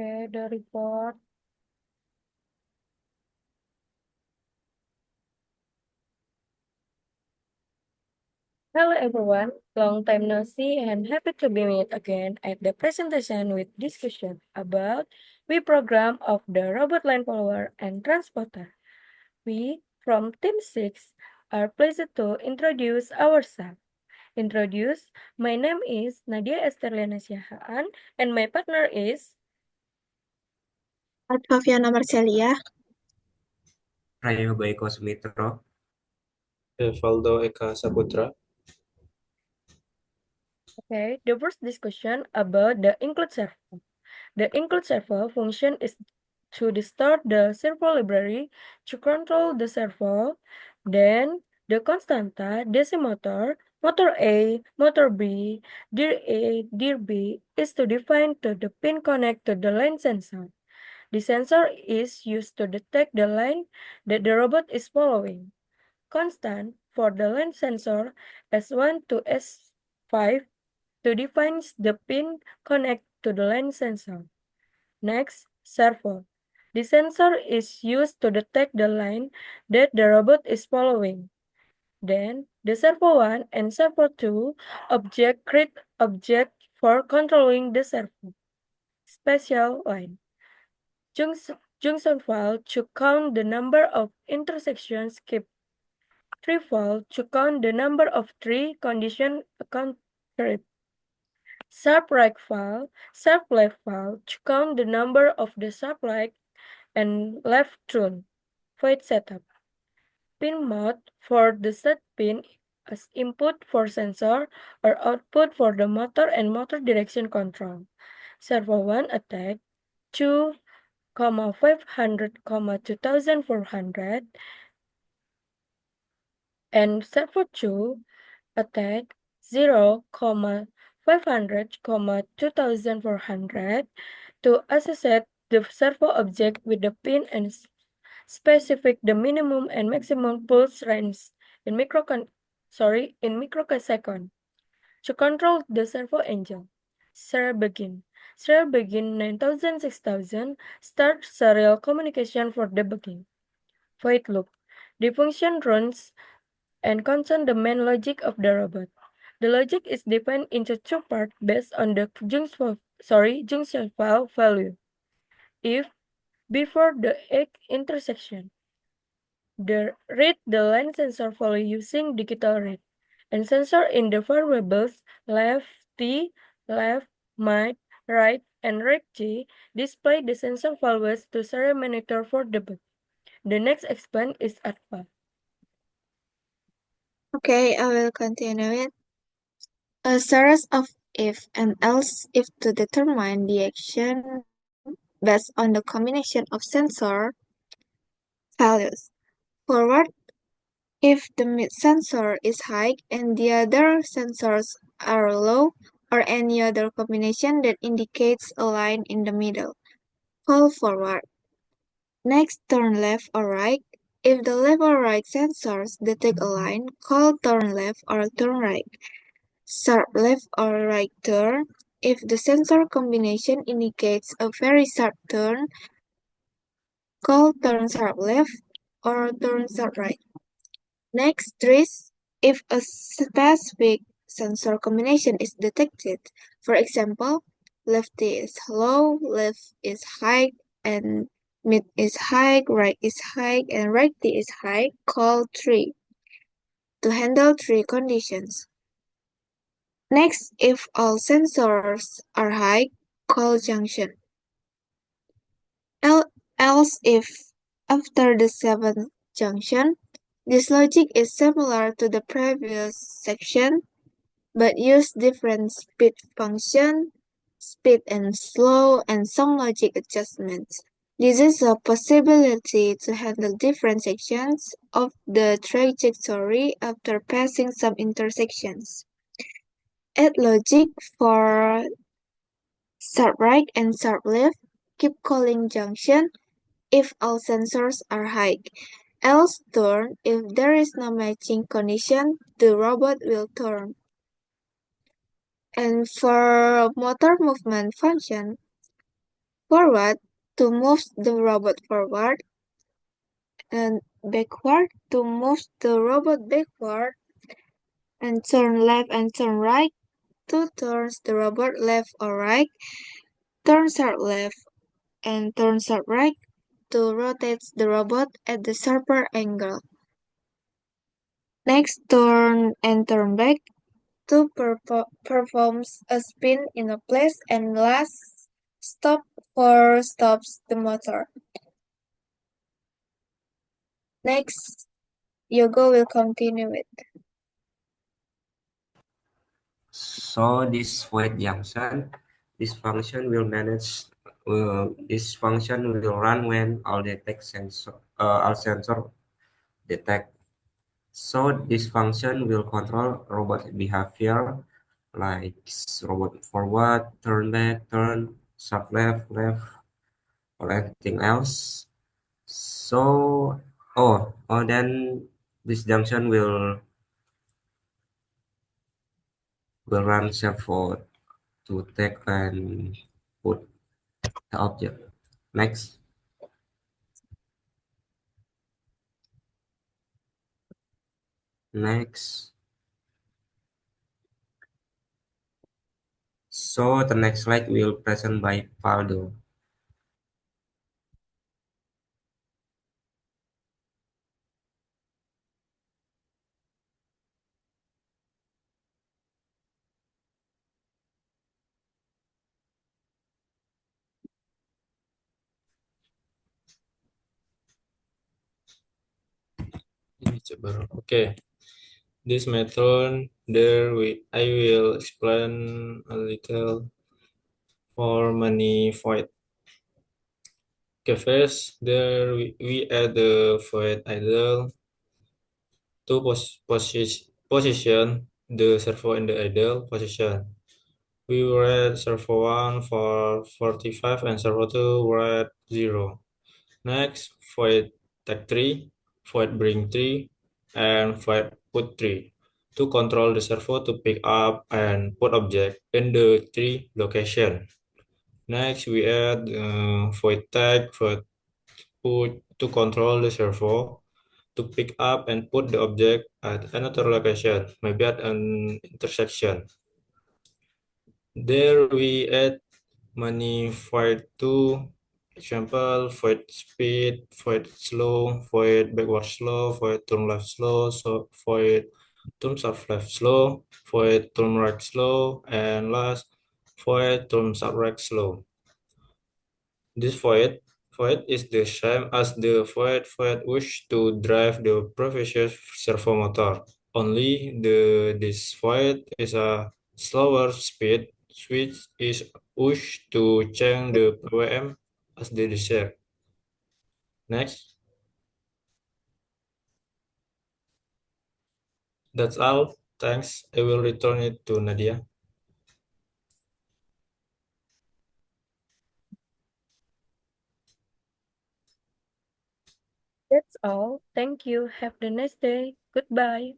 Okay, the report. Hello everyone, long time no see and happy to be meet again at the presentation with discussion about we program of the robot line follower and transporter. We from Team 6 are pleased to introduce ourselves. My name is Nadia Esterliana Siahaan and my partner is Advaviana Marcelia. Rayo Baiko Sumitro. Evaldo Eka Saputra. okay, the first discussion about the include server. The include server function is to start the server library to control the server, then the constanta decimotor, motor A, motor B, dir B is to define to the pin connect to the line sensor. The sensor is used to detect the line that the robot is following. Constant for the line sensor S1 to S5 to define the pin connect to the line sensor. Next, servo. The sensor is used to detect the line that the robot is following. Then, the servo 1 and servo 2 object create object for controlling the servo. Special line. Junction file to count the number of intersections keep. Tree file to count the number of tree condition account trip. Sharp right file, sharp left file to count the number of the sharp right and left turn. Void setup. Pin mode for the set pin as input for sensor or output for the motor and motor direction control. Servo 1 attack 2, 500, 2400 and servo 2 attack 0, 500, 2400 to associate the servo object with the pin and specify the minimum and maximum pulse range in microsecond. To control the servo engine, serial begin. Serial begin 9000 6000 start serial communication for debugging. Void loop. The function runs and concerns the main logic of the robot. The logic is defined into two parts based on the junction file value. If before the egg intersection, read the line sensor value using digital read, and sensor in the variables left T, left, right, and right G display the sensor values to serial monitor for debug. The next expand is Adva. Okay, I will continue it. A series of if and else if to determine the action based on the combination of sensor values. Forward, if the mid sensor is high and the other sensors are low, or any other combination that indicates a line in the middle. Call forward. Next, turn left or right. If the left or right sensors detect a line, call turn left or turn right. Sharp left or right turn. If the sensor combination indicates a very sharp turn, call turn sharp left or turn sharp right. Next, trace. If a specific sensor combination is detected, for example, lefty is low, left is high, and mid is high, right is high, and righty is high, call tree to handle three conditions. Next, if all sensors are high, call junction. Else if after the seventh junction, this logic is similar to the previous section, but use different speed function, speed and slow, and some logic adjustments. This is a possibility to handle different sections of the trajectory after passing some intersections. Add logic for sharp right and sharp left. Keep calling junction if all sensors are high. Else turn if there is no matching condition, the robot will turn. And for motor movement function, forward to move the robot forward, and backward to move the robot backward, and turn left and turn right to turn the robot left or right, turn sharp left and turn sharp right to rotate the robot at the sharper angle. Next, turn and turn back to perform a spin in a place, and last, stop for stops the motor. Next, Yogo will continue it. So this void junction, this function will run when all sensor detect. So this function will control robot behavior like robot forward, turn back, turn, sharp left, or anything else. So, then this junction will run servo to take and put the object. Next. So the next slide will present by Paldo. Ini coba. Okay. This method, I will explain a little for many void. Okay, first, there we add the void idle to position the servo in the idle position. We read servo 1 for 45 and servo 2 read 0. Next, void tag 3, void bring 3, and void put 3 to control the servo to pick up and put object in the 3 location. Next, we add void tag, void put to control the servo to pick up and put the object at another location, maybe at an intersection. There we add many void to example void speed, void slow, void backward slow, void turn left slow, so void turn sharp left slow, void turn right slow, and last void turn sharp right slow. This void is the same as the void wish to drive the previous servo motor. Only this void is a slower speed switch is pushed to change the PWM as they desire. Next. That's all. Thanks. I will return it to Nadia. That's all. Thank you. Have a nice day. Goodbye.